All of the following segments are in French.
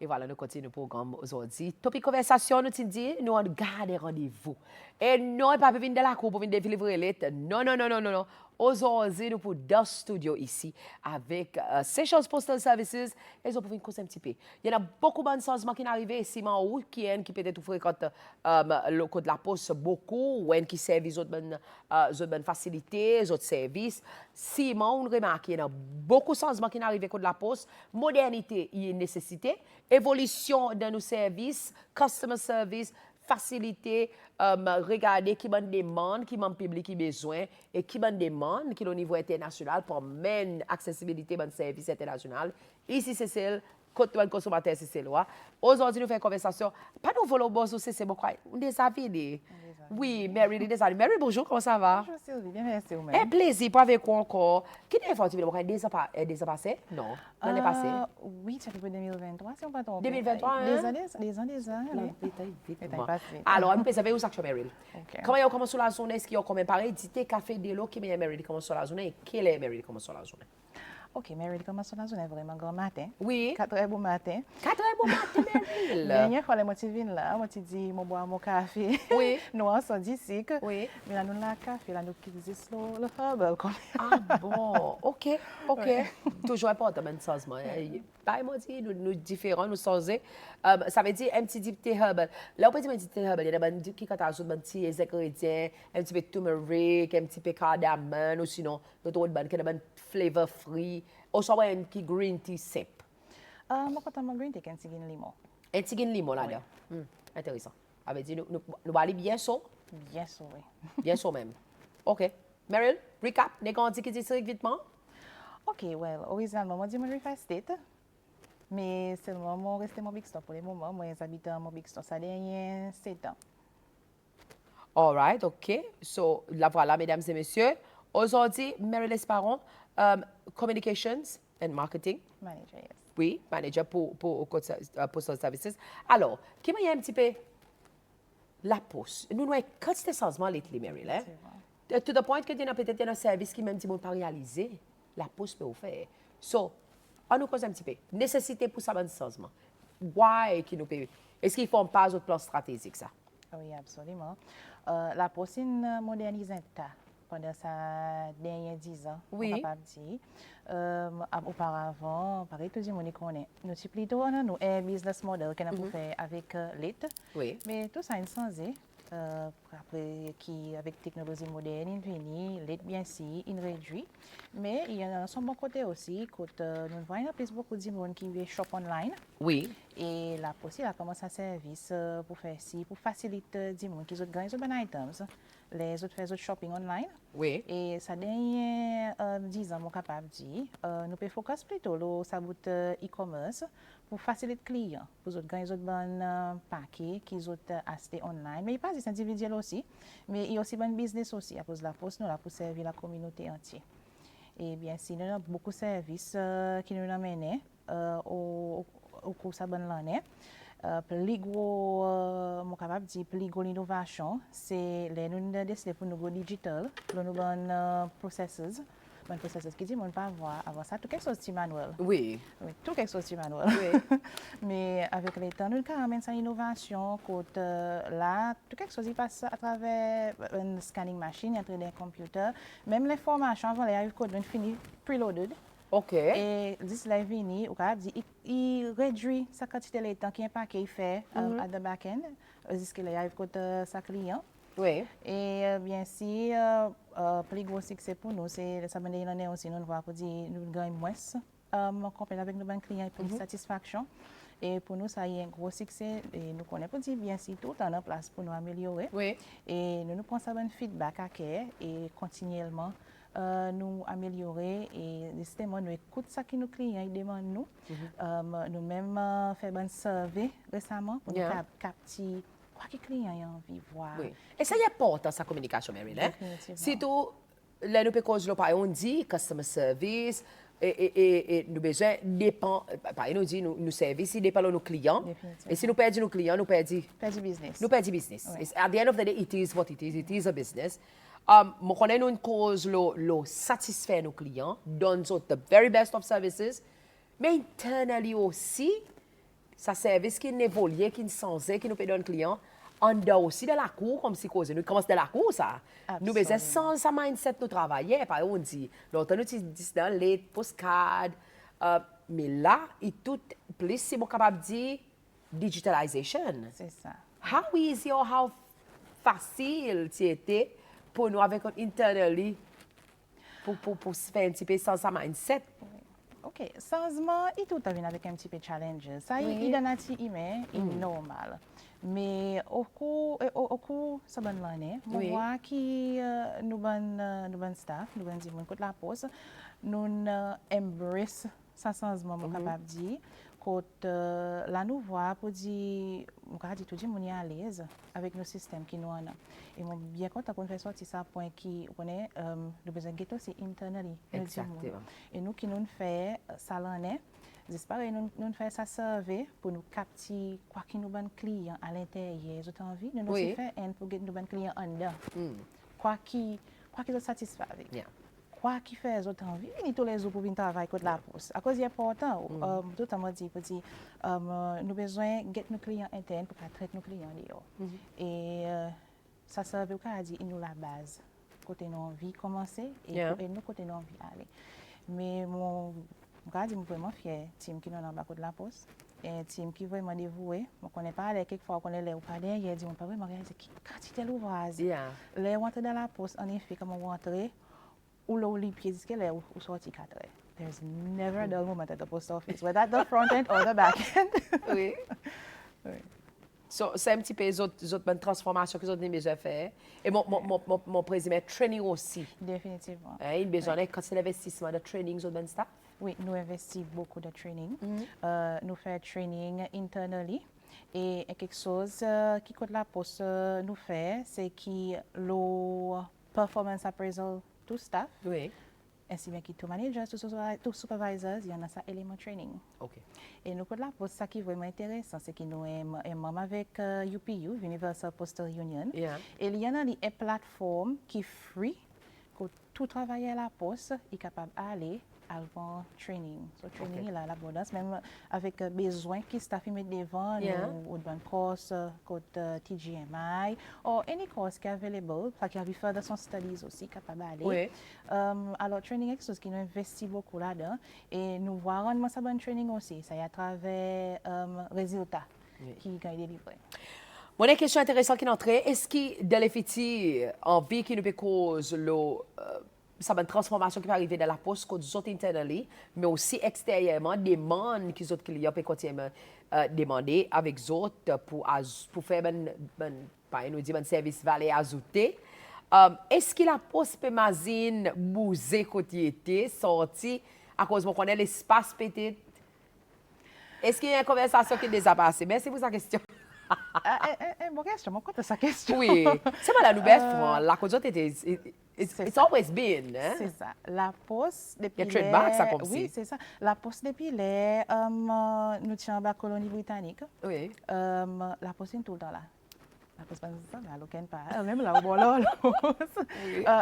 Et voilà, nous continuons le programme aujourd'hui. Topic conversation, nous dit, nous on garde rendez-vous. Et non, pas venir de la cour pour venir délivrer l'aide. Non, non, non, non, non, non. Aujourd'hui, nous pour dans le studio ici avec Seychelles Postal Services. Ils ont pour venir causer un petit peu. Il y en a beaucoup de changements qui sont arrivés ici, en route, qui peut-être fréquentent le code de la poste beaucoup, ou qui servent les autres bonnes facilités, les autres services. Si on remarque qu'il y a beaucoup de changements qui sont arrivés au code de la poste, modernité, il y a une nécessité, évolution de nos services, customer service, facilité, regarder qui m'en demande, qui m'en public qui besoin et qui m'en demande qui au niveau international pour mener accessibilité dans service international. Ici, c'est celle côté le consommateur, c'est celle là. Aujourd'hui, nous faisons une conversation. Pas nous voulons bosser, c'est bon quoi. On des avis. Oui, Mary, des avis. Mary, bonjour, comment ça va? Bonjour Sylvie, bien merci vous-même. Un plaisir pour avec vous encore. Qui est fort, tu veux déjà passé? Non, l'année passée. Oui, ça fait pour 2023, si on peut tomber. 2023, hein? Des ans. Vite. Alors, on peut savoir où ça que Meryl. Comment il commence la journée? Est-ce qu'il y a combien pareil? Dites café de l'eau qui est Meryl commence la journée et quel est Meryl commence la journée? Ok, Meryl commence la journée vraiment grand matin. Oui. 4h bon matin. 4h bon matin, Meryl. Dernière fois, moi, je viens là, moi, je dis, moi, bois mon café. Oui. Nous, on s'en dit ici que. Oui. Mais là, nous, la café, là, nous, qui disent le herbal. Ah bon, ok. Toujours important, même changement. Bah, moi, dit, nous différents, nous changer. Ça veut dire un petit dipté herbal. Là, on peut dire un petit herbal. Il y a des gens qui ajoutent un petit ingrédient, un petit peu de turmeric, un petit peu de cardamome, ou sinon, d'autres bandes qui ont un flavor free. Ou soit un petit green tea sip. Moi, quand on green tea, c'est un petit limon. Un petit limon là-dedans. Intéressant. Ça veut dire, nous allons aller bien chaud. Bien sûr, oui. Bien chaud même. Ok. Meryl, recap, nous avons dit que c'est vite. Ok, well, originalement, moi, je dis River State. Mais seulement, moi, je reste mon Big Store pour le moment. Moi, j'habite à mon Big Store, ça dernier 7 ans. All right, ok. So, la voilà, mesdames et messieurs. Aujourd'hui, Meryl Esparon, Communications and Marketing. Manager, yes. Oui, manager pour Postal Services. Alors, qui m'a un petit peu la poste? Nous avons quand c'était changement les Meryl, hein? To the point que tu as peut-être un service qui même dit pas réalisé, la poste peut vous faire. So, on nous cause un petit peu. Nécessité pour ça, un changement. Why qui nous peut? Est-ce qu'ils font pas autre plan stratégique ça? Oui, absolument. La poste est modernisée pendant sa dernière 10 ans. Oui. On peut pas dire. Auparavant, pareil, tout le monde connaît. Nous sommes plutôt un business model qu'on a pu faire avec l'IT. Oui. Mais tout ça a changé. Après, qui avec technologie moderne, il vient, l'IT bien si, il réduit. Mais il y a son bon côté aussi, quand nous voyons plus beaucoup de monde qui veut shop online. Oui. Et la poste a commencé à service pour faire ci, pour faciliter les gens qui ont gagné des items. Les autres font shopping online. Oui. Et ça dernier 10 ans, je suis capable de dire, nous pouvons focus plutôt sur le e-commerce pour faciliter les clients, pour gagner des bons paquets qu'ils ont achetés online. Mais il n'y a pas juste individuel aussi, mais il y a aussi un business aussi. À cause de la poste, nous là pour servir la communauté entière. Et bien sûr, nous avons beaucoup de services qui nous amènent au cours de l'année. Plus gros, mon capable de dire plus gros l'innovation, c'est les nous décider pour nous go digital, pour nous bon processes qui dit on pas avoir avant ça tout quelque chose de manuel. Oui. Oui, tout quelque chose de manuel. Oui. Mais avec le temps, nous amène ça innovation côté là, tout quelque chose qui passe à travers une scanning machine, à travers des computers, même les formations avant les arrive code fini preloaded. OK. Et d'ici là, il réduit sa quantité de temps qu'il il fait à the back-end, jusqu'à là, il arrive côté sa client. Oui. Et bien si plus gros succès pour nous, c'est ça veut dire aussi nous voir pour dire nous gagnons moins compagnie avec nos bons clients et pour satisfaction. Et pour nous, ça y est un gros succès. Et nous connaissons pour dire bien si tout est en place pour nous améliorer. Oui. Et nous prenons ça un feedback à cœur et continuellement nous améliorer et justement nous écoutons ce que nos clients demandent nous. Nous-mêmes fait un survey récemment pour nous capter quoi que les clients ont envie de voir. Oui. Et ça y important sa communication, Meryl. Si tout, là nous peut on dit customer service et nous besoin dépend par nous dit nous service il dépend de nos clients. Et si nous perdons nos clients, nous perdons business. Nous perdons business. Oui. At the end of the day, it is what it is. It is a business. Moi connais une cause lo satisfaire nos clients, donne the very best of services, mais internally aussi ça service qui évolue, qui est censé, qui nous peut donner client, en dehors aussi de la cour, comme si cause. Nous commençons de la cour, ça. Nous besoin sans ça mindset nous travailler. Par exemple, on dit, longtemps nous disons dans les postcards, mais là, il tout plus, c'est bon capable de dire digitalization. C'est ça. How easy or how facile c'était pour nous avec un internally pour faire un petit peu sans ça mindset. OK. Changement, il tout vient avec un petit peu de challenge. Ça, il donne un petit email, il est normal. Mais au cours de cette année, on voit que nous staff, nous avons dit, nous la poste, nous embrace ce changement, je suis capable de dire. Quand là, nous voyons pour dire, on dit tout le monde est à l'aise avec nos systèmes qui nous ont. Et je suis bien content qu'on fait sortir ça point qui connaît le besoin de aussi internally. Exactement. Et nous qui nous fait ça l'année, j'espère que nous fait ça servir pour nous capter quoi qui nous bon clients à l'intérieur. J'ai envie de nous faire un pour nous bon clients en dedans. Quoi qui nous satisfait avec. Yeah. Quoi qui fait les autres envie, ni tous les jours pour venir travailler contre la poste. À cause c'est important, tout le monde dit, nous avons besoin de nos clients internes pour traiter nos clients dehors. Et ça servait au dit, il nous la base. Côté nous envie commencer et nous côté nous envie aller. Mais mon je suis vraiment fier team qui nous en bas de la poste. Et team qui vraiment dévoué. Je ne connais pas les quelquefois qu'on est là ou pas derrière, dit on pas vraiment regarder qui quantité l'ouvrage. Les rentrer dans la poste en effet comme on rentrer ou le pied jusqu'à là ou sortir 4 heures. There's never a dull moment at the post office, whether at the front end or the back end. Oui. So, c'est un petit peu les autres bonnes transformations que les autres besoin de faire. Et mon présumé training aussi. Définitivement. Il besoin quand c'est l'investissement de training, les autres bonnes staff? Oui, nous investissons beaucoup de training. Nous faisons training internally. Et quelque chose qui coûte la poste nous fait, c'est que le performance appraisal tout staff, ainsi bien que tout manager, tout supervisors, il y en a ça élément training. Okay. Et nous, là, pour ça qui est vraiment intéressant, c'est que nous sommes avec UPU, Universal Postal Union. Et il y en a une plateforme qui est free, que tout travailler à la poste est capable d'aller avant training. So training est là l'abondance, même avec besoin qui staff met devant ou dans course côté TGMI ou any course qui est available, qui a further son studies aussi capable d'aller. Alors training est quelque chose qui nous investit beaucoup là-dedans et nous voyons ça bon training aussi, ça y à travers résultats qui gagnent délivré. Mon question intéressante qui est entrée, est-ce que dans les petits envie qui nous peut cause ça va une transformation qui va arriver dans la poste que nous autres internally, mais aussi extérieurement, demande que les autres clients peuvent continuer à demander avec les autres pour faire un service valeur ajoutée. Est-ce que la poste peut imaginer bouger côté été, sortir, à cause qu'on connaît l'espace peut-être? Est-ce qu'il y a une conversation qui est déjà passée? Merci pour sa question. Bonne question, moi, quand sa question. Oui, c'est pas la nouvelle fois. La cause était. It's always been. Hein? C'est ça. La poste depuis. Il y a trademark, ça comme oui, c'est ça. La poste depuis les. Nous sommes en colonie britannique. Oui. La poste est tout le temps là. La poste est ça, elle pas. Même là, au bon là.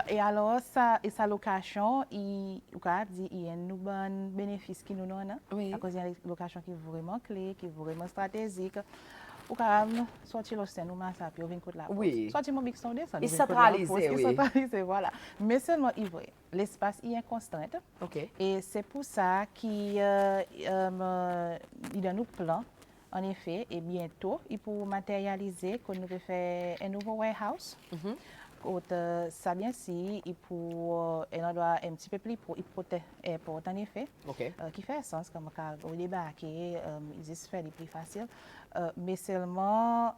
Et alors, sa location, il y a un bon bénéfice qui nous donne. Oui. À cause il y a une location qui est vraiment clé, qui est vraiment stratégique. Ou quand sortir le scène, nous ça puis on vient côté la poste. Sortir mon big sound ça. Il centralisé, oui. Il centralisé, voilà. Mais seulement il vrai. L'espace est constante. OK. Et c'est pour ça qu'il y a nos plans. En effet, et bientôt, il faut matérialiser qu'on nous fait un nouveau warehouse. Ça bien si il faut un petit peu plus pour en effet, qui fait sens comme quand on débarquer, il se fait plus facile. Mais seulement,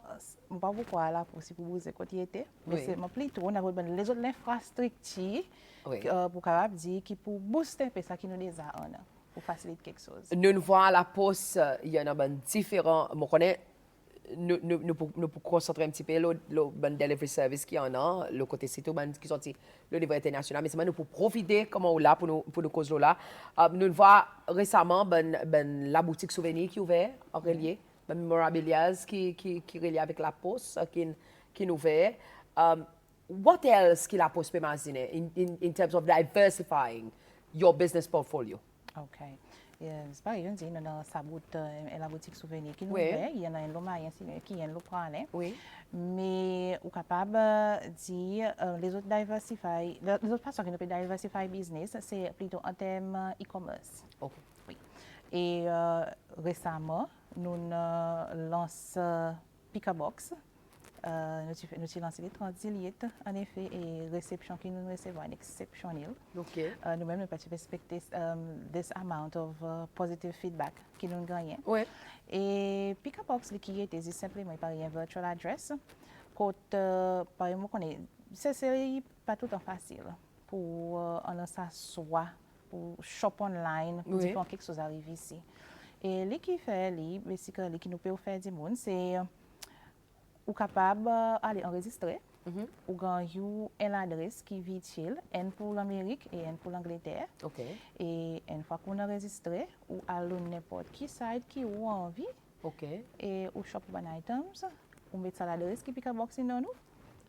pas pourquoi là pour vous écouter était, mais seulement plutôt on a besoin les autres infrastructures pour capable dire qui pour booster un peu ça qui nous déjà on pour faciliter quelque chose. Nous voyons à la poste, il y en a différents. Nous connaissons. Nous pouvons concentrer un petit peu le delivery service qui en a, le côté site qui sorti le niveau international, mais c'est nous pour profiter comme on l'a pour nous causes là. Nous voyons récemment la boutique souvenir qui est ouverte en relié, Memorabilia qui est relié avec la poste qui est ouvert. What else que la poste peut imaginer in terms of diversifying your business portfolio? Okay. C'est pareil, on dit, dans sa la boutique souvenir qui nous Oui. fait, il y en a un lot moyen qui est un lot prendre. Oui. Mais on est capable de dire les autres les autres façons qui nous peuvent diversify business, c'est plutôt en termes e-commerce. OK. Oui. Et récemment, nous lançons Pickabox. Nous avons lancé les 30 litres, en effet, et réception qui nous recevons est exceptionnelle. OK. Nous-mêmes, nous pouvons expecter this amount of positive feedback qui nous gagne. Oui. Et Pickabox, qui est simplement par un virtual address, côté, par exemple, c'est pas tout le temps facile pour on s'asseoir, pour shop online, pour dire quelque chose arrive ici. Et ce qui fait, ce qui nous peut faire du monde, c'est ou capable d'aller enregistrer, ou gagner une adresse qui est utile, une pour l'Amérique et une pour l'Angleterre. OK. Et une fois qu'on a enregistré, ou aller n'importe qui site qui ou envie, OK. et ou shop one items, ou mettre ça l'adresse qui Pickabox dans nous,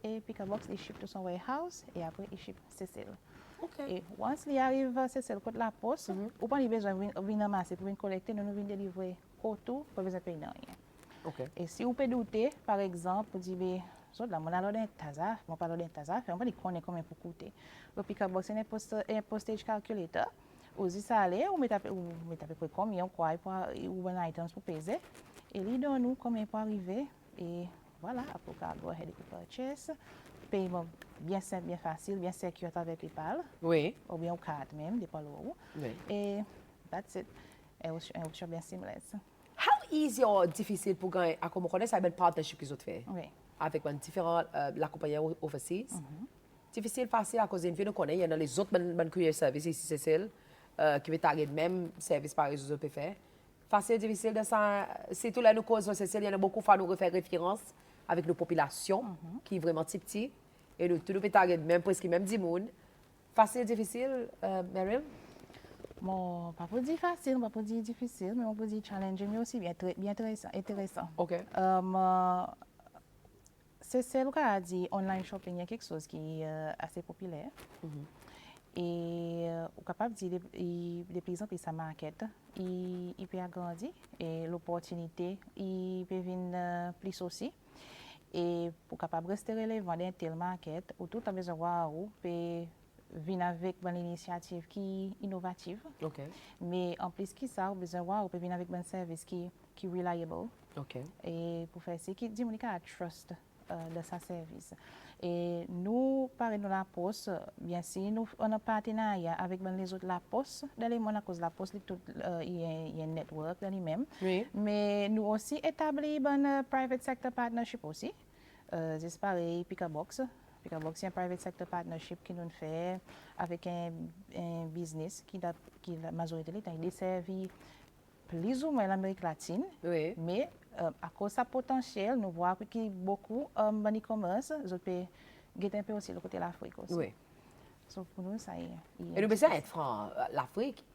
et Pickabox il ship to son warehouse, et après il ship Cécile. OK. Et once il arrive à Cécile côté la poste, ou pas besoin de venir amasser pour venir collecter, nous venir délivrer autour, pas besoin de payer rien. OK. Et si vous pouvez douter, par exemple, vous dites, là, mon allô d'un Taza, mon parle d'un Taza, on va dire qu'on est combien pour coûter. Le Pickabox est un postage calculator. Vous dites ça allez, vous mettez à peu près combien, quoi, ou un item pour peser. Et il donne nous combien pour arriver. Et voilà, après, go ahead et purchase. Paiement bien simple, bien facile, bien sécuritaire avec PayPal. Oui. Ou bien au carte même, des pas l'euro. Oui. Et that's it. Et une option bien seamless. How easy ou difficile pour gagner, à comme on connaît, ça a un partnership qu'ils ont fait Oui. avec différents la compagnie overseas. Difficile, facile à cause d'une nous connaît, il y en a les autres courier service ici, c'est celle qui veut target même service par les autres faire. Facile, difficile de ça, c'est tout là nous cause, c'est il y en a beaucoup qui nous faire référence avec nos populations qui est vraiment petit et nous tout nous peut target même presque même 10 monde. Facile, difficile, Meryl? Bon, pas pour dire facile, pas pour dire difficile, mais on peut dire challenging, mais aussi bien intéressant. OK. C'est celle qui a dit online shopping, il y a quelque chose qui est assez populaire. Et on est capable de dire, par exemple, sa market, il peut agrandir et l'opportunité, il peut venir plus aussi. Et pour capable de rester relevant dans tel market, ou tout a besoin de voir où peut venir avec une initiative qui est innovative. OK. Mais en plus qui ça, on a besoin de voir où peut venir avec un service qui est reliable. OK. Et pour faire ça, qui dit qu'on a trust de sa service. Et nous, par exemple, la Poste, bien sûr, nous on a un partenariat avec les autres la Poste. Dans les mois, à cause de la Poste, il y a un network dans les mêmes. Oui. Mais nous aussi établi un private sector partnership aussi. C'est pareil, Pickabox. Pickabox, c'est un private sector partnership qui nous fait avec un business qui la majorité de temps desservi plus ou moins l'Amérique latine. Oui. Mais à cause de sa potentiel, nous voyons qu'il y a beaucoup de e-commerce. Je peux guetter un peu aussi le côté de l'Afrique aussi. Oui. So pour nous, ça y est. Et nous besoin être franc, l'Afrique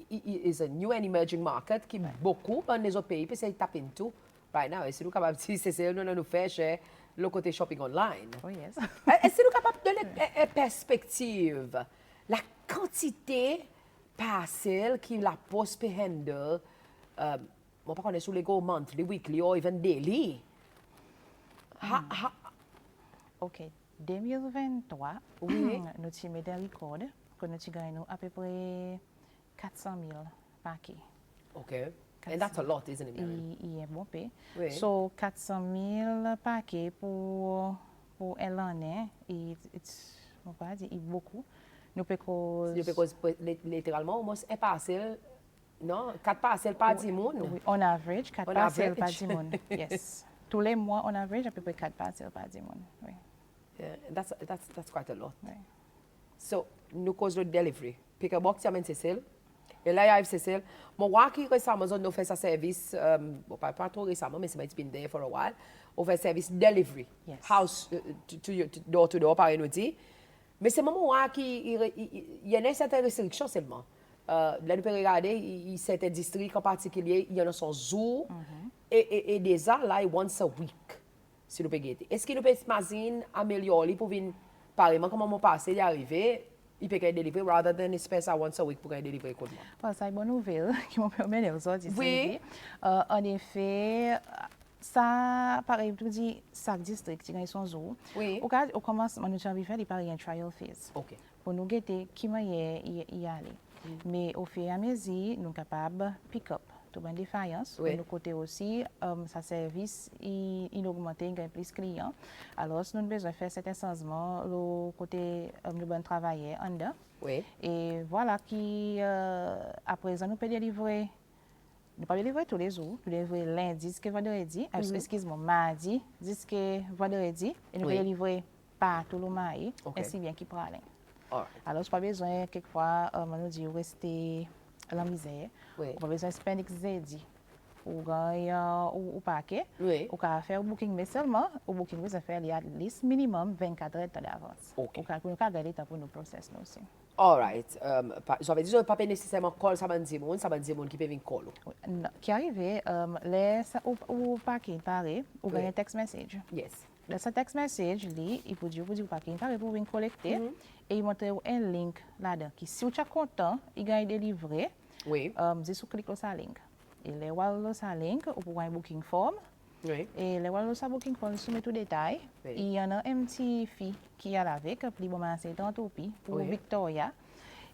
is a new and emerging market qui beaucoup dans les autres pays, puis c'est taper into right now. Et si nous capables de c'est nous faire chez le côté shopping online. Oh yes. Est-ce que nous capables de donner une perspective, la quantité parcelle qui la poste peut handle, on pas sur les go monthly, weekly or even daily. OK. 2023, Oui. nous avons mis des records que nous avons à peu près 400 000 paquets. Okay. And that's a lot, isn't it, Mary? Il est bon payé. Oui. So 400 000 paquets pour l'année, on va dire, il beaucoup. Nous pouvons Because littéralement, almost un parcelle, non, 4 parcelles par 10 monde. Oui, on average, 4 On parcelles par average. 10 monde. Yes. Tous les mois, on average à peu près 4 parcelles par 10 monde. Oui. Yeah, that's quite a lot. Oui. So, nous cause le delivery. Pickabox, il y a Cécile. Et là, il y a Cécile. Mon waki récemment, nous fait sa service, bon, pas trop récemment, mais it's been there for a while. On fait service delivery. Yes. House, door to door, par nous dit. Mais c'est moment où il y a une certaine restriction seulement. Là, nous pouvons regarder, certains districts en particulier, il y en a son jour et déjà là, once a week, si nous pouvons guetter. Est-ce que nous pouvons imaginer améliorer pour venir, par exemple, comment mon passé est arrivé, il peut délivrer rather than espérer ça once a week pour délivrer quoi. Ça, c'est une bonne nouvelle qui me permet de vous dire. Oui. En effet, ça, pareil, je dis, chaque district, ils sont où. Oui. Au commencement, nous avons fait un trial phase. OK. Pour nous guetter qui m'a y aller. Mais au fur et à mesure, nous sommes capables de pick up toute une défaillance. Oui. De notre côté aussi, sa service, il augmente, il gagne plus de clients. Alors, si nous avons besoin de faire cet changement, le côté nous bon travailler en dedans. Oui. Et voilà qui, à présent, nous pouvons délivrer. Nous pas délivrer tous les jours. Nous délivrer lundi jusqu'à vendredi. Excuse-moi, mardi jusqu'à vendredi. Et nous pouvons délivrer pas tout le mois. Ainsi bien qu'il prend. Alors, je n'ai pas besoin, quelquefois, nous dire rester à la misère. Oui. On pas besoin de spend jeudi. Ou gagner ou paquet. Oui. Ou faire un booking, mais seulement, au booking, vous faire à least minimum 24 heures d'avance. OK. Pour nous garder le temps pour nous process nous aussi. All right. Ça veut dire que pas nécessairement call ça va dire monde, ça va dire monde qui peut venir call. Qui arrive, ou paquet paré, ou gagner text message. Yes. Dans ce text message, il peut dire paquet paré pour venir collecter et il montre un link là-dedans qui si vous êtes content, il gagne délivré. Oui. Dis vous cliquez sur link. Et les wallos sur link, vous pouvez un booking form. Oui. Et les wallos sur booking form, soumet tout détail. Oui. Il y en a un petit fille qui est avec, plus bon c'est 30 roupies pour Victoria.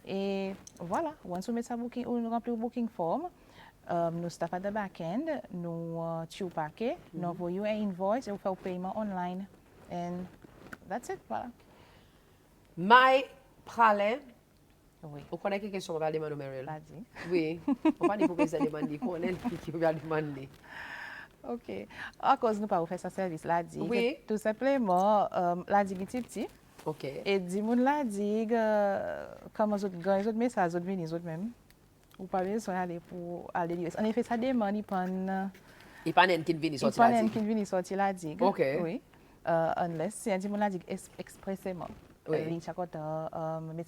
Et voilà, on soumet sa booking, on remplit le booking form. Nous staff at the back-end, nous tu paquet, nous envoyons un invoice et on fait le paiement online. And that's it, voilà. My pralin. Oui. Vous connaissez quelle question on va demander, Meryl? L'a dit. Oui. On va dire pour que ça demande, on est qui va demander. OK. À cause nous pas faire ce service l'a dit. Oui. Tout simplement, l'a dit petit. OK. Et dis moun l'a dit comment les autres messages, les autres venus, les autres même. Ou pas besoin d'aller pour aller lire. En effet, ça demande, il prend. Il pas n'en qui vient sortir là. la Il digue. pas n'en qui vient sortir la digue. OK. Oui. Unless, si un dit moun l'a dit expressément. Oui.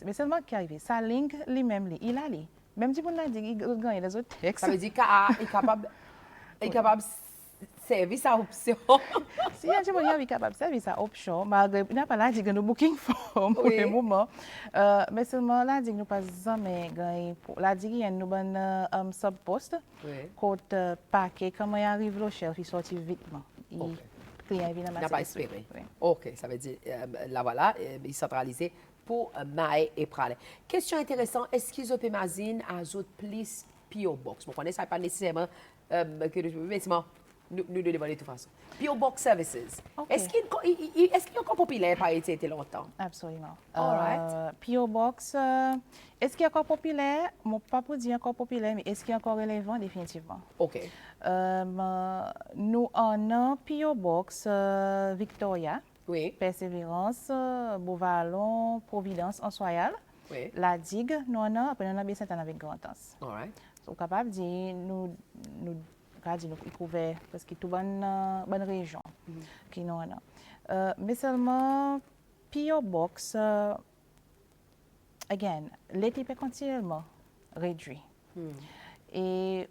Mais seulement qui arrive, sa link lui-même, il a li. Même si moun l'a dit, il gagne les autres textes. Ça veut dire qu'il est capable service à option. Si un dit moun est capable de service à option, malgré il n'a pas la dit que nous booking form pour le moment. Mais seulement la dit que nous pas jamais gagné la dit qu'il y a nous bon subpost. Côte paquet comment il arrive le chef, il sorti vitement. N'a pas espéré. OK, ça veut dire, là voilà, il centralisé pour Mae et Prale. Question intéressante, est-ce qu'ils ont imagine à autres plus P.O. Box? Vous connaissez, ça pas nécessairement nous devons de toute façon. P.O. Box Services. Okay. Est-ce qu'il est encore populaire par été longtemps? Absolument. All right. P.O. Box, est-ce qu'il est encore populaire? Moi, pas pour dire encore populaire, mais est-ce qu'il est encore relevant? Définitivement. OK. Nous en avons P.O. Box Victoria, oui. Persévérance, Beauvalon, Providence, Ansoyal. Oui. La digue, nous en avons, après nous avons Saint-Anne avec Grand-Anse. All right. So, capable de dire, nous couvert parce que tout bonne région qui nous en a. Mais seulement P.O. Box, again, l'équipe est continuellement réduit. Et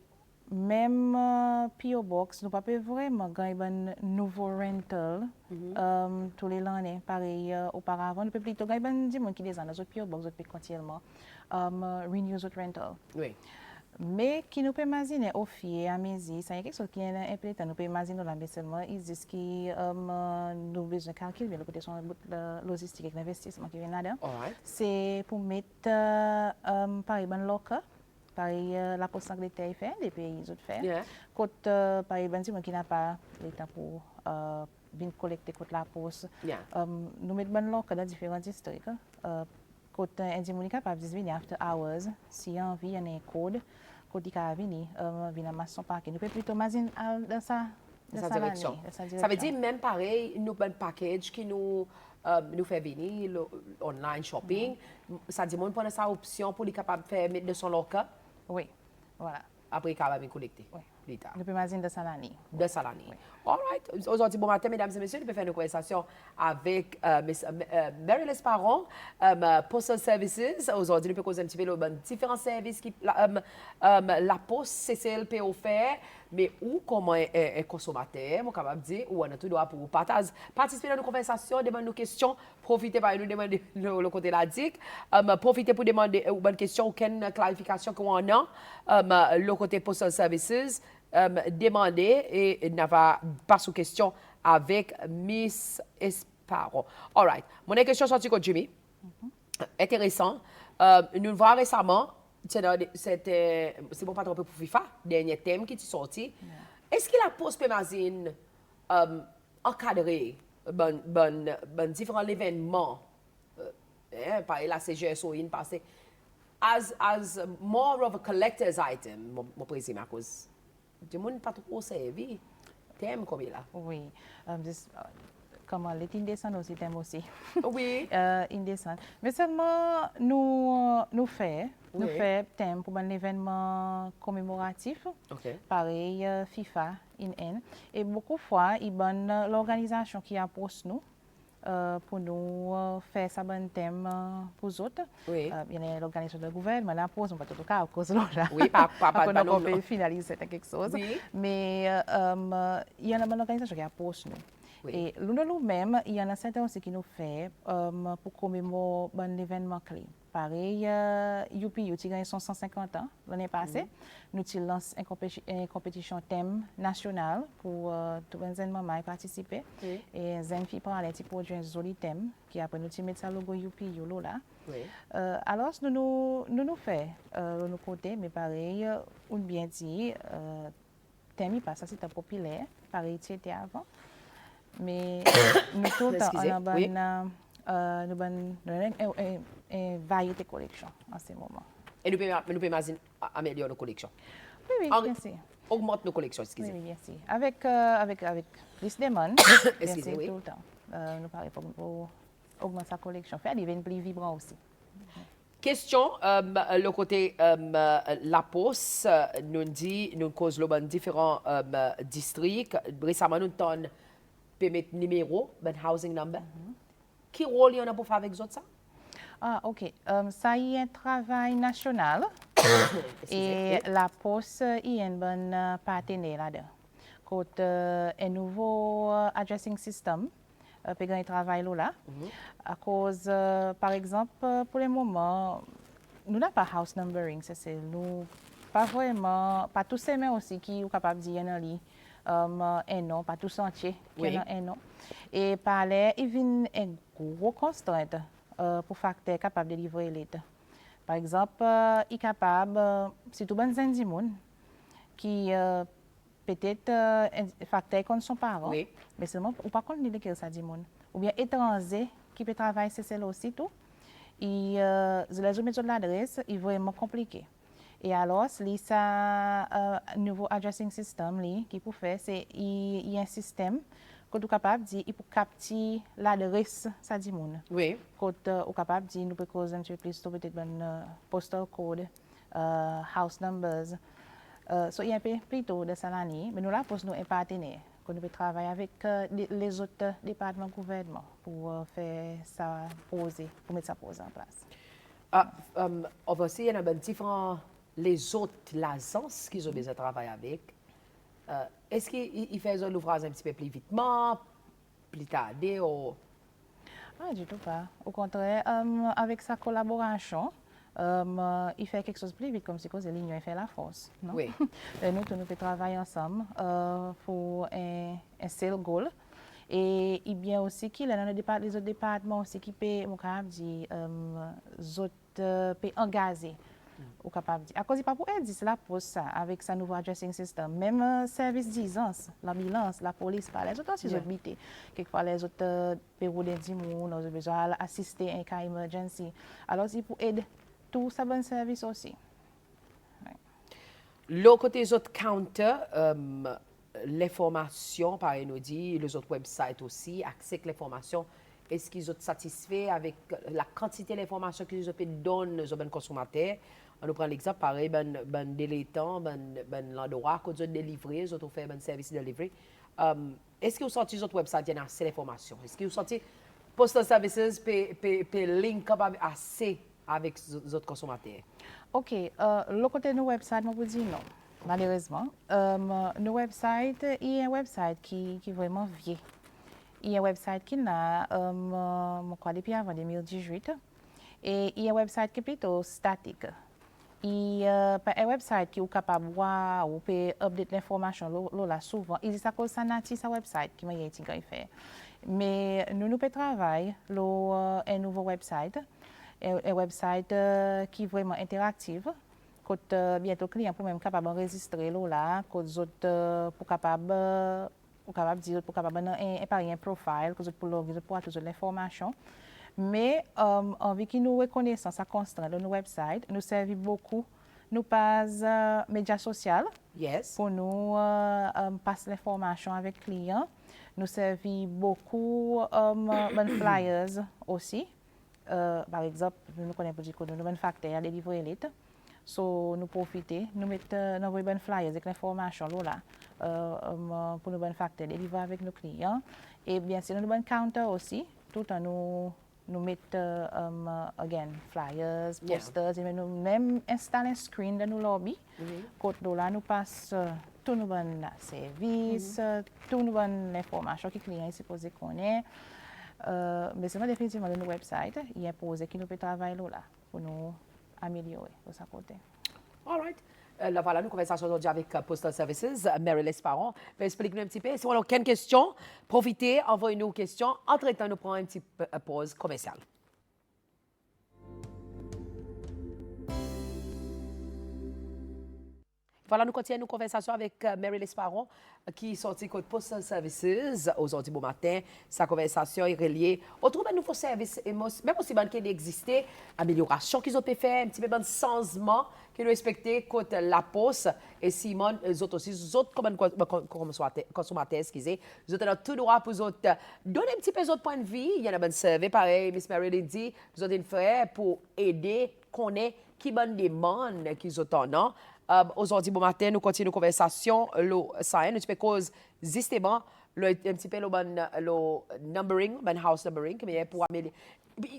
même P.O. Box, nous ne pouvons pas vraiment gagner un nouveau rental tous les années. Pareil, auparavant, nous pouvons plutôt gagner des gens qui les ont dans P.O. Box, nous pouvons continuellement renew notre rental. Oui. Mais qui nous peut imaginer au fil à mesure, c'est quelque chose qui est important. Nous peut imaginer là, mais seulement ils disent que nous besoin de calculer le côté de logistique et l'investissement qui vient là-dedans. C'est pour mettre par exemple local, par la Poste Angleterre fait, des pays autres fait. Côte par exemple qui n'a pas le temps pour bien collecter côté la poste. Nous mettons ban local dans différents districts. Côté individu capable de venir after hours, si envie, il y a un code. Côté qui a venir à Masson Park. Nous pouvons plutôt imaginer dans sa direction. Ça veut dire même pareil, nous avons un package qui nous fait venir le online shopping. Ça dit qu'on prend sa option pour être capable de faire mettre de son local. Oui, voilà. Après, il va venir collecter. Oui. plus tard. Nous pouvons de Salani. De Salani. All right. Aujourd'hui, bon matin, mesdames et messieurs, nous pouvons faire une conversation avec Miss Mary Lesparon, Postal Services. Aujourd'hui, nous pouvons causer un petit peu de différents services que la Poste CCLP offert, mais où, comment un consommateur, je capable de dire, ou on a tout droit pour participer dans nos conversations, demander nos questions, profiter par nous demander le côté la DIC, profiter pour demander une bonne question, aucune clarification qu'on a, le côté Postal Services. Demander et n'a pas sous question avec Miss Esparo. All right. Mon question sortie contre Jimmy. Intéressant. Nous voyons récemment, c'est bon pas trop pour FIFA, dernier thème qui est sorti. Est-ce que la Poste Pémazine encadrer différents événements, par la CGSO in passé, as more of a collector's item, mon président à cause. Du monde pas trop servi. Thème comme là. Oui. Comment les indécents aussi thème aussi. Oui. Indécents. Mais seulement nous fait thème pour un événement commémoratif. OK. Pareil FIFA in N. Et beaucoup de fois il y l'organisation qui approche nous. Pour nous faire ça bon thème pour les autres. Oui. Il y a l'organisation de gouvernement, la pause, on va tout le cas, à cause de là. Oui, pas on peut finaliser quelque chose. Oui. Mais il y a une organisation qui approche nous. Oui. Et nous-mêmes, il y en a certains aussi qui nous fait pour commémorer un événement clé. Pareil, UPU, qui gagne son 150 ans l'année passée. Nous lancé une compétition thème nationale pour tout le monde participer. Oui. Et Zenfi parlait de produire un joli thème qui après nous mettre ça logo UPU là. Oui. Alors nous fait nous côté, mais pareil, on bien dit thème pas ça c'était populaire, pareil c'était avant. Mais nous tout le temps on a une variété collection en ce moment. Et nous pouvons imaginer améliorer nos collections. Oui, bien sûr. Augmente nos collections, excusez. Oui, bien sûr. Avec plus de monde, bien sûr, oui. tout le temps. Nous parlons pour augmenter sa collection, faire des vins plus vibrants aussi. Question, le côté la Poste, nous dit, nous cause le différents districts. Récemment, nous donne permettre numéro, ben housing number. Qui rôle y en a pour faire avec les autres ça? Ah, ok. Ça y est un travail national. Et la Poste y est un bon partenaire là-dedans. Côté un nouveau addressing system, peut gagner travail là. À cause, par exemple, pour le moment, nous n'avons pas house numbering, c'est nous pas vraiment, pas tous ces mains aussi qui sont capables de dire un nom, pas tous entiers qui ont un nom. Et par là, il vient une grosse constante pour facteur capable de livrer l'aide. Par exemple, il est capable, si tout bon monde qui peut-être facteur comme son parent, mais seulement ou pas contre que ça dit monde, ou bien étranger qui peut travailler c'est celle aussi tout. Et les méthodes de l'adresse est vraiment compliqué. Et alors, ça nouveau addressing system qui peut faire, c'est il y a un système que tu es capable de dire, il peut capter l'adresse, ça dit moun. Oui. Quand tu es capable de dire, nous pouvons causer un peu plus, peut-être un postal code, house numbers. So, il y a un peu plutôt de ça l'année, mais nous là, pour nous, un partenaire. Qu'on peut travailler avec les autres départements du gouvernement pour faire ça poser, pour mettre ça poser en place. Aussi, il y en a différents, les autres agences qui ont besoin de travailler avec. Est-ce qu'ils font l'ouvrage un petit peu plus vitement, plus tardé ou... Ah, du tout pas. Au contraire, avec sa collaboration, il fait quelque chose de plus vite, comme si l'union fait la force. Non? Oui. Nous pouvons travailler ensemble pour un seul goal. Et il y a aussi les autres départements aussi qui peuvent engager. À cause de pas pour aider la pose ça avec sa nouveau addressing system, même service d'urgence, l'ambulance, la police, par les autres aussi ils ont quelquefois les autres bureaux d'individu, nous avons besoin d'assister à un cas emergency. Alors il pour aider tout ça bon service aussi. Le côté des autres counters, l'information, par nous dit, les autres websites aussi, accès à l'information, est-ce qu'ils sont satisfaits avec la quantité d'informations qu'ils ont donné aux consommateurs? On nous prend l'exemple, pareil, ben délétant, ben l'endroit, qu'on doit délivrer, ils ont fait ben service de delivery. Est-ce que vous sortez votre website, il y a assez d'informations? Est-ce que vous sortez Postal Services, peut link up assez avec les autres consommateurs? OK, le côté de nos websites, je vous dis non, malheureusement. Nos websites, il y a un website qui est vraiment vieux. Il y a un website qui n'a, je crois, depuis avant 2018. Et il y a un website qui est plutôt statique. Il y a un website qui est capable de voir ou peut update l'information là souvent. Il dit à cause ça n'a pas website qui m'a été fait. Mais nous pouvons travailler un nouveau website, un website qui est vraiment interactif. Quand bientôt client pour même capable enregistrer là, quand autres pour capable dire pour capable épargner un profil, que pour logger pour avoir toute l'information. Mais avec qui nous reconnaissons ça constant dans nos websites, nous servons beaucoup nos pages médias sociaux Yes. pour nous passer l'information avec les clients. Nous servons beaucoup de flyers aussi. Par exemple, nous connaissons beaucoup de nos facteurs à délivrer élite. So, nous profiter, nous mettons nos bonnes flyers avec l'information là, pour nos bonnes facteurs délivrer avec nos clients. Et bien sûr, nous bonnes counter aussi, tout en nous mettons again flyers, posters, et nous même installer un screen dans nos lobbies. Quand là, nous passons tous nos bons services, toutes nos bonnes informations que les clients sont supposés connaître. Mais c'est définitivement dans nos websites, il y a posé qui nous peut travailler là pour nous améliorer de sa côté. All right. Là, voilà, nous conversation aujourd'hui avec Postal Services, Mary Lesparron. Explique-nous un petit peu. Si on a aucune question, profitez, envoyez-nous une question. Entre-temps, nous prenons une petite pause commerciale. Voilà, nous continuons nos conversations avec Mary Lesparron, qui est sortie côté Postal Services aujourd'hui bon matin. Sa conversation est reliée au trouble de nouveaux services, même aussi bien qu'il existait, amélioration qu'ils ont pu faire, un petit peu de changement qu'ils ont respecté côté la poste et Simon, les autres aussi, les autres consommateurs, excusez, les autres ont tout droit pour les autres donner un petit peu d'autres points de vue. Il y en a un service, pareil, Miss Mary l'a dit, les autres frères pour aider, connaître qui bonne demande qu'ils ont non. Aujourd'hui, bon matin, nous continuons la conversation. Ça, nous peux cause justement un petit peu le numbering, le house numbering, mais pour améliorer.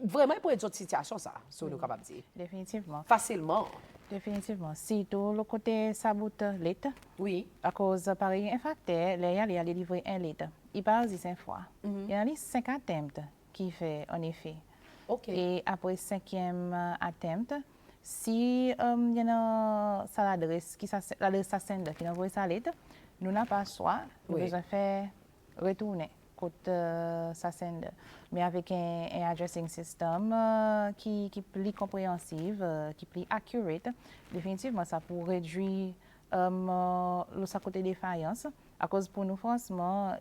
Vraiment, pour une autre situation, ça, si nous capables de dire. Définitivement. Facilement. Définitivement. Si tout le côté sabote litre, oui. À cause, pareil, un facteur, il y a livré 1 litre. Il parle 5 fois. Il y en a 5 attempts qui fait, en effet. OK. Et après 5e attempt, si il y a l'adresse qui s'assende qui envoie sa lettre, nous n'avons pas choix, nous devons faire retourner côté s'assende. Mais avec un addressing system qui est plus compréhensif, qui est plus accurate, définitivement ça peut réduire le côté défaillance. À cause pour nous, franchement,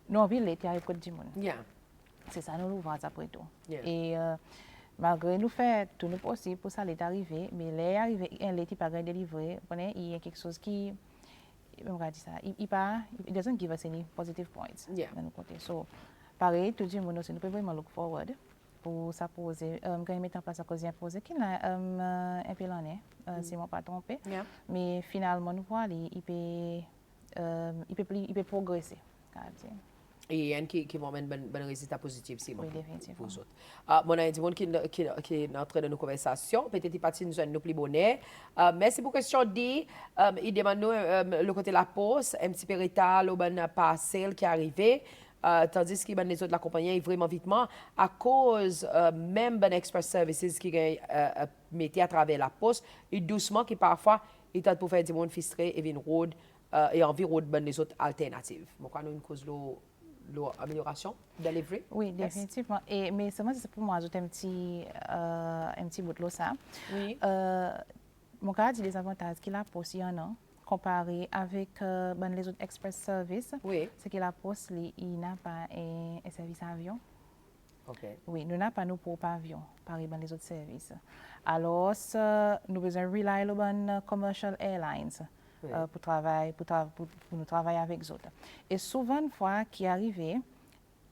nous avons les à côté du monde. Yeah. C'est ça, nous l'ouvrons après tout. Yeah. Et malgré nous faire tout le possible pour ça l'est arrivé, mais l'est arrivé, un lait pas délivré, il y a quelque chose qui, on va dire ça, it doesn't give us any positive points. Yeah. De notre côté. So, pareil, tout le monde aussi, nous pouvons vraiment look forward pour ça poser, quand ils mettent en place la cause imposée, qui n'a un peu l'année, si je ne pas trompé. Yeah. Mais finalement, nous voyons, il peut progresser. Et il y a un résultat positif, si oui, définitivement. Pour vous autres. Mon ami, qui est entré dans nos conversations, peut-être qu'il parti nous nous plus bonnet. Merci pour la question dit. Il demande nous le côté de la poste, un petit peu retard, le parcelle qui est arrivé. Tandis que les autres de la compagnie est vraiment vitement à cause même ben Express Services qui mettait à travers la poste et doucement qui parfois il tente pour faire du monde frustré et une road et envie road ben les autres alternatives. Donc on a une cause l'amélioration delivery. Oui, définitivement. Et mais seulement c'est pour moi ajouter un petit bout de l'eau ça. Oui. Mon cas dit les avantages qu'il a poste il y en a comparé avec les autres express services. Oui. C'est que la poste il n'a pas un service avion. OK. Oui, nous n'avons pas nos propres avions, pareil dans les autres services. Alors, nous besoin rely sur commercial airlines. Oui. Pour nous travailler avec eux autres. Et souvent, une fois qui arrive,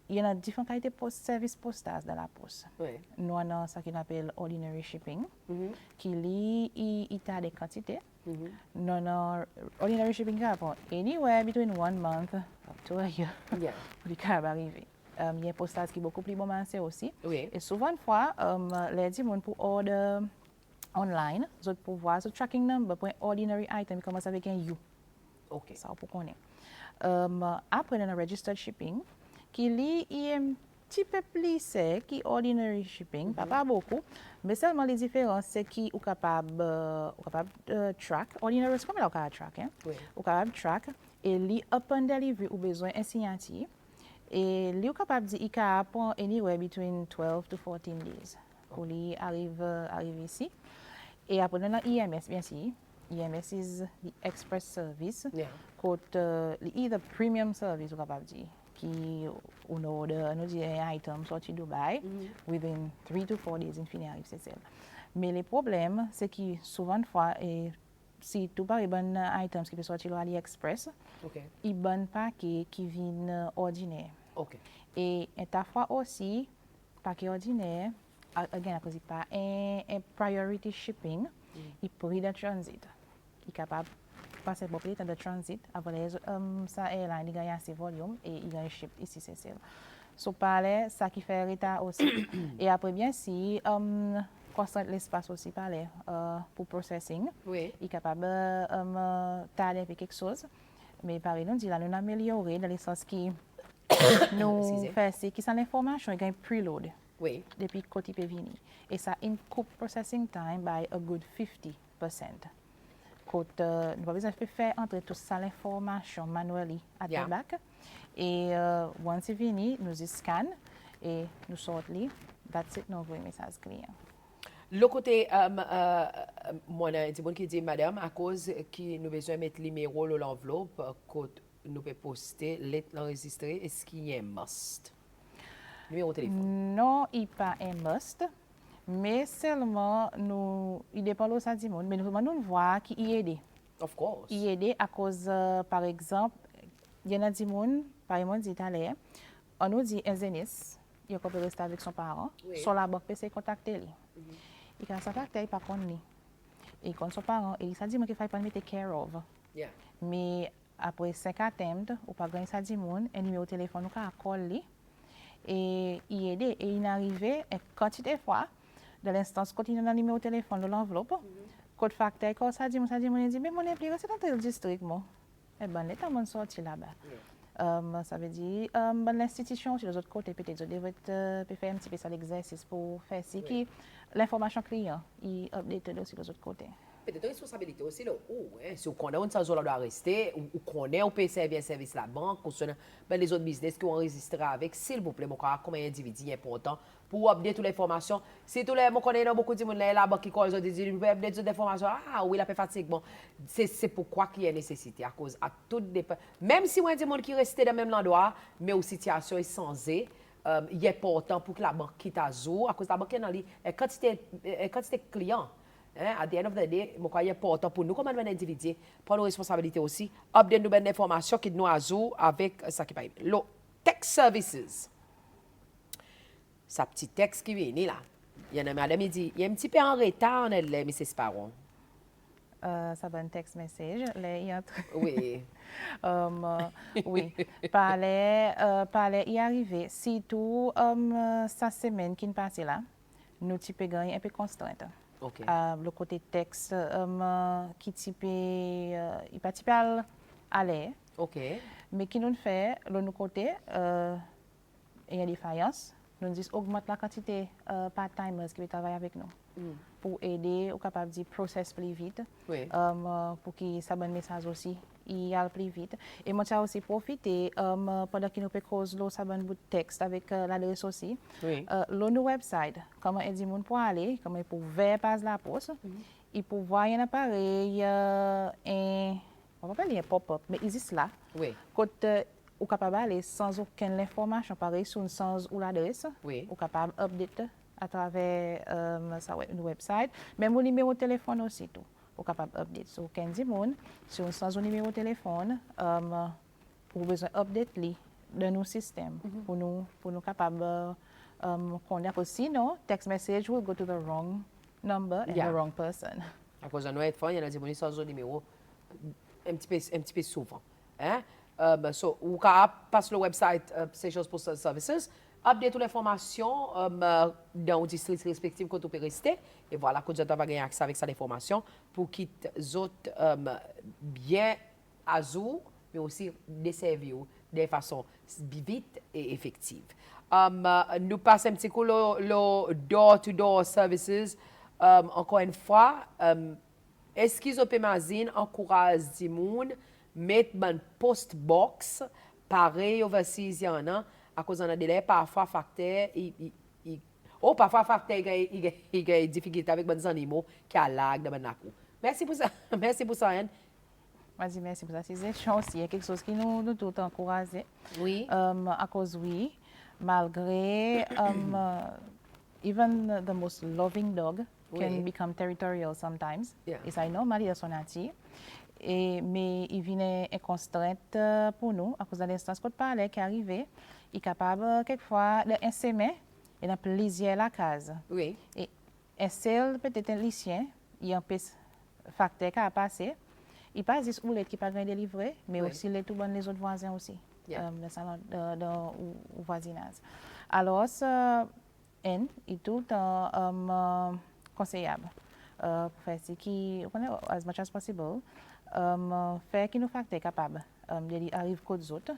il y a différentes qualités de services postage dans la poste. Oui. Nous avons ce qu'on appelle ordinary shipping, qui lit il a des quantités. Nous avons ordinary shipping qui prend anywhere between 1 month up to a year Yeah. pour les carabes arriver. Il y a un postage qui est beaucoup plus bon marché aussi. Oui. Et souvent, une fois, les gens pour order online, ils pour voir ce tracking number pour un ordinary item, il commence avec un U. OK. Ça, pour connaître. Après, on a registered shipping, qui est un petit peu plus sec que ordinary shipping, pas beaucoup, mais seulement les différences, c'est qu'il est capable de track. Ordinary, c'est comme il est track, hein? Oui. Il est capable de track, et lui, upon delivery, il a besoin d'un signature, et lui, il est capable de dire qu'il prend anywhere between 12 to 14 days pour lui arriver ici. Et après, on a EMS, bien sûr. EMS is the express service. Yeah. Côte either premium service ou capable dire qui on order nous dit un item sorti Dubaï within 3 to 4 days in fini arrive c'est celle. Mais le problème c'est que souvent fois et si tout par bon items qui peut sortir à AliExpress, OK. il bon paquet qui vient ordinaire. OK. Et ta fois aussi paquet ordinaire again à cause pas un priority shipping, il prix de transit. Il est capable de passer pour le temps de transit avant les ça airline il gagne assez volume et il gagne ship ici c'est ça. So parler ça qui fait retard aussi. Et après bien si concentre l'espace aussi parler pour processing. Oui. Il est capable tarder avec quelque chose. Mais par exemple, nous avons amélioré dans le sens qui nous fait c'est qui sont l'information il gagne preload. Oui. Depuis côté peut venir. Et ça coupe processing time by a good 50%. Côté, nous avons besoin de faire entrer toute ça l'information manuellement à the back. Et once il vient, nous y scan et nous sortons. That's it, nous envoyons un message client. Le côté, moi, c'est bon qui dit, madame, à cause qui nous besoin de mettre le numéro dans l'enveloppe, que nous pouvons poster, l'enregistrer, est-ce qu'il y a un must? Numéro de téléphone. Non, il n'est pas un must, mais seulement, il dépend de ça du monde, mais nous voyons qu'il y aide. Of course. Il aide à cause, par exemple, il y en a du monde, par exemple, d'Italien, on nous dit un zénith, il peut rester avec son parent, sur la banque, peut contacter lui. Il a contacté, il pas lui. Et quand son parent, il s'est dit qu'il faut pas mettre care of. Yeah. Mais après 5 attempts, ou pas gagner ça du monde, un numéro de téléphone, on a collé. Et il aide et il arrivait une quantité de fois dans l'instance quand il a un numéro de téléphone dans l'enveloppe code facteur quand ça dit mon dit mais mon impliqué c'est dans tel district moi et ben l'état mon sorti là-bas ça veut dire ben l'institution sur les autres côtés peut-être je devrais faire un petit peu ça l'exercice pour faire ce qui l'information client il update sur les autres côtés. Peut-être une responsabilité aussi là si on connaît où ça doit rester ou connaît on peut servir un service la banque ou ben les autres business qui ont enregistré avec s'il vous plaît mon cas comme un individu important pour update toute l'information si tous les mon connaît beaucoup de monde la banque qui cause des dit vous update toute l'information oui la fait fatigue bon c'est pourquoi qu'il y a nécessité à cause à tout dépend même si on a des monde qui restent dans le même endroit mais aux situations essentielles il est important pour que la banque quitte à jour à cause la banque est dans les quantité clients. À the end of the day, je crois qu'il est important pour nous, comme un individu, prendre nos responsabilités aussi, obtenir de bonnes informations qui nous ajoutent avec ça qui paye. Le text services. Sa petit texte qui vient là. Il y en a madame qui dit, il y a un petit peu en retard, mais c'est pas bon. Ça va un text message. Oui. Oui. Parler y arriver. Si tout sa semaine qui passe là, nous type gagner un peu constante. Okay. Le côté texte qui type il pas type à l'air. OK. Mais qui nous fait le côté il y a des défaillances. Nous disons augmente la quantité part-timers qui travaillent avec nous pour aider au capable de process plus vite. Oui. Pour que ça bonne message aussi il aille plus vite. Et moi j'ai aussi profité pendant que nous peut cause le sabon bout de texte avec l'adresse aussi. Oui. Le website comment aider monde pour aller comment pour vers page la poste. Il pour voir un appareil on va pas dire pop-up mais il existe là. Oui. Côté ou capable aller sans aucune information pareil sur une sans ou l'adresse. Oui. Ou capable update à travers une website même mon numéro de téléphone aussi tout. Ou capable update so 15 monde sur sans numéro de téléphone pour besoin update li de nos systèmes pour nous capables connaître aussi, non, text message will go to the wrong number and Yeah. the wrong person. À cause de nous, il y en a des bonus sans numéro un petit peu souvent. Hein? So, ou quand passe le website Seychelles Postal Services, update toute l'information dans le district respectif quand on peut rester. Et voilà, quand vous avez gagné accès avec cette information pour qu'ils autres bien à jour, mais aussi desservir de façon vite et effective. Nous passons un petit coup le door-to-door services. Encore une fois, est-ce qu'ils ont permis encourage les gens mettre une post-box pareil overseas y en a à cause d'un délai parfois facteur parfois facteur il y a des difficultés avec les animaux qui a lag dans la cour. Merci pour ça. Merci pour ça, Anne. Vas-y, merci pour ça. C'est chance, il y a quelque chose qui nous tout encouragé. Oui. À cause, oui, malgré, even the most loving dog can Oui. become territorial sometimes. Yeah. Et ça est normal, il y a son nature. Mais il vient une constrainte pour nous, à cause de l'instance qu'on parlait qui est arrivée. Il est capable, quelquefois, d'insémer et de plaisir la case. Oui. Et un seul, peut-être un lycéen, il y a un peu facteur qui a passé. Il pas juste où qui pas délivré, mais Oui. aussi les tout bon les autres voisins aussi, Yeah. le salon de voisinage. Alors, ça, est tout conseillable. Pour faire ce qui, as much as possible, faire qui nous facteurs capables d'arriver aux autres.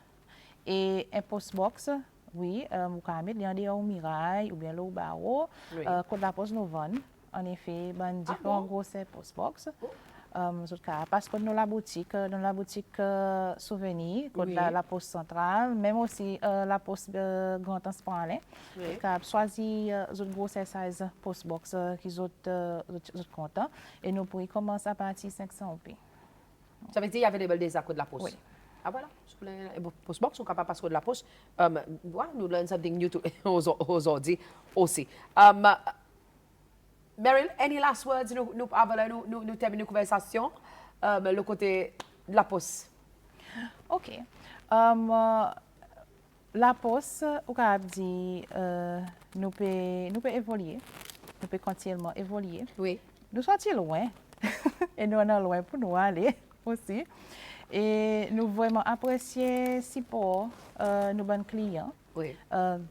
Et un postbox, oui, vous pouvez mettre au mirail ou bien au barreau, Oui. quand la poste nous vend. En effet, ben, différents bon? gros postbox. Parce que dans la boutique souvenir, Oui. la poste centrale, même aussi la poste grand transparent, Oui. choisir les gros size post box qui sont contents et nous pourrions commencer à partir de 500 €. Ça veut dire qu'il y avait des accords de la poste. Oui. Ah voilà, postbox, on est capable de passer de la poste. Nous learn something new aujourd'hui aussi. Meryl, any last words nous terminons la conversation le côté de la poste. OK. La poste, au cas dit, nous pouvons évoluer, nous pouvons continuellement évoluer. Oui. Nous sommes loin et nous sommes loin pour nous aller aussi. Et nous vraiment apprécier si pour nos bons clients. Oui.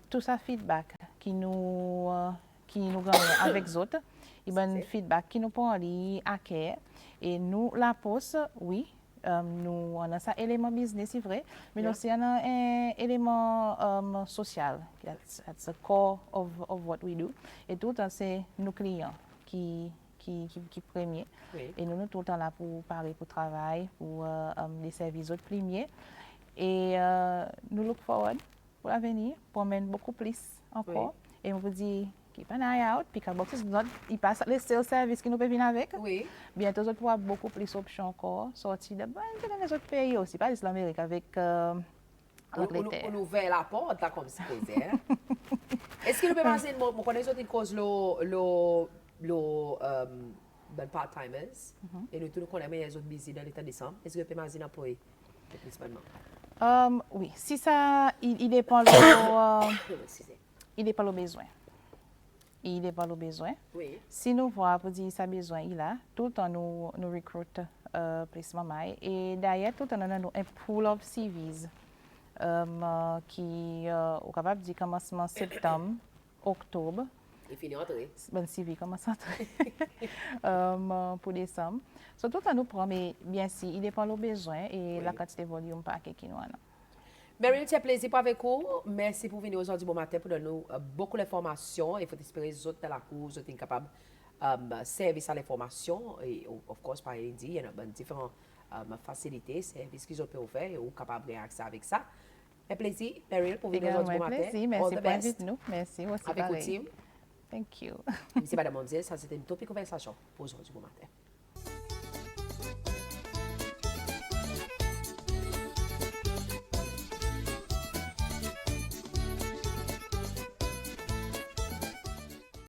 Tout ça feedback qui nous gagnons avec les autres. Et bon feedback qui nous prend à cœur. Et nous, la poste, oui, nous on a ça élément business, c'est vrai, mais Yeah. aussi on a un élément social. That's the core of what we do. Et tout le temps, c'est nos clients qui premiers. Oui. Et nous tout le temps là pour parler pour travail, pour les services autres premiers. Et nous look forward pour l'avenir, pour amener beaucoup plus encore. Oui. Et on vous dit keep an eye out, puis il passe les sales services qui nous peuvent venir avec. Oui. Bientôt, vous pourrez beaucoup plus d'options encore, sortir de les autres pays aussi, pas juste l'Amérique, avec l'Angleterre. On ouvre la porte là comme si c'était. Est-ce que nous pouvons penser, moi connais une cause ben part-timers et nous tous nous connaissons les autres busy dans l'état décembre. Est-ce que nous pouvons imaginer pour eux principalement? Oui, si ça, il dépend il dépend le besoin. Il dépend le besoin. Oui. Si nous voyons pour dire ça besoin, il a tout le temps nous recrute plus maman. Et d'ailleurs tout le temps nous avons un pool of CVs qui est capable de dire commencement septembre, octobre. Il finit en entrée. Ben CV commence à entrer pour décembre. So, tout le temps nous prend, mais bien sûr, il dépend le besoin et Oui. la quantité de volume par qui nous avons. Meryl, c'est un plaisir pour avec vous. Merci pour venir aujourd'hui bon matin pour donner beaucoup d'informations. Il faut espérer que les autres dans la cour sont capables de servir à l'information. Et, of course, par Indy, il y a différentes facilités, services qu'ils ont pu faire et sont capables d'accès avec ça. Un plaisir, Meryl, pour venir aujourd'hui bon matin. Plaisir, merci pour inviter nous. Merci aussi. Avec pareil. le team. Thank you. Merci, Madame Mondier. Ça, c'était une topic conversation pour aujourd'hui bon matin.